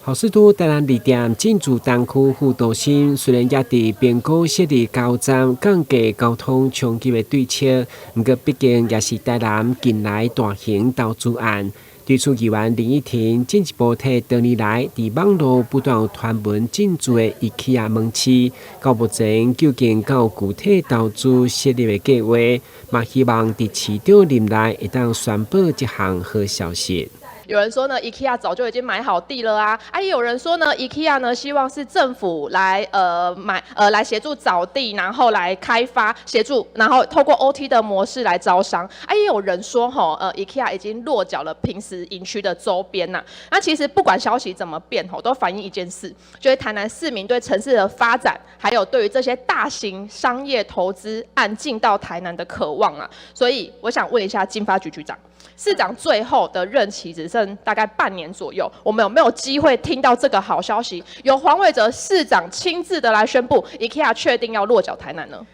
好市都台南2店進駐東區輔導室，雖然也佇邊高設立加油站，降低交通衝擊的對策，不過畢竟也是台南近來大型投資案。對此，議員林義庭進一步提多年來佇網絡不斷有傳聞進駐的 IKEA 門市，到目前究竟有具體投資設立的計劃，嘛希望佇市長任內會當宣布這項好消息。有人說呢 ，IKEA 早就已經買好地了啊！也有人說呢 ，IKEA 呢希望是政府來來協助找地，然後來開發協助，然後透過 OT 的模式來招商。也有人說IKEA 已經落腳了平時營區的周邊吶。那其實不管消息怎麼變都反映一件事，就是台南市民對城市的發展，還有對於這些大型商業投資案進到台南的渴望啊。所以我想問一下經發局局長。市長最後的任期只剩大概半年左右，我們有沒有機會聽到這個好消息？由黃偉哲市長親自的來宣布 ，IKEA 確定要落腳台南呢？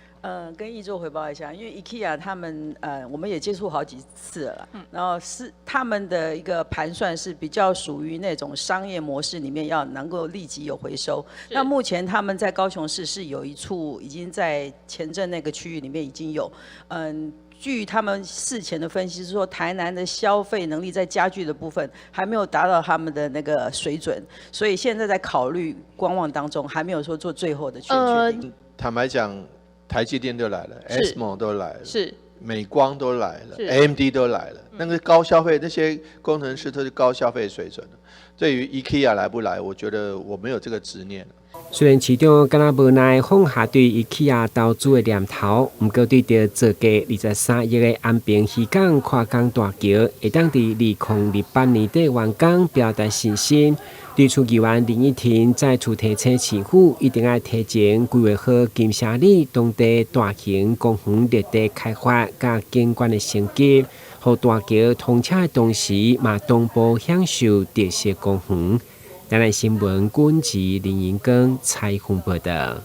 跟議座回報一下，因為 IKEA 他們我們也接觸好幾次了啦，然後是他們的一個盤算是比較屬於那種商業模式裡面要能夠立即有回收。那目前他們在高雄市是有一處已經在前鎮那個區域裡面已經有，據他們事前的分析是說，台南的消費能力在家具的部分還沒有達到他們的那個水準，所以現在在考慮觀望當中，還沒有說做最後的確定。坦白講，台積電都來了 ，ASML 都來了，是美光都來了 ，AMD 都來了，那個高消費那些工程師都是高消費水準的。對於 IKEA 來不來，我覺得我沒有這個執念。雖然市長敢若無奈放下對 IKEA 投資的念頭，不過對着造價23億的安平漁港跨港大橋，會當佇2028年底完工表達信心。對此，議員林義庭再次提醒市府一定要提前規劃好金城里當地大型公園綠地開發甲景觀的升級，讓大橋通車的同時嘛同步享受特色公園。台南新聞，軍籍林盈光採訪報道。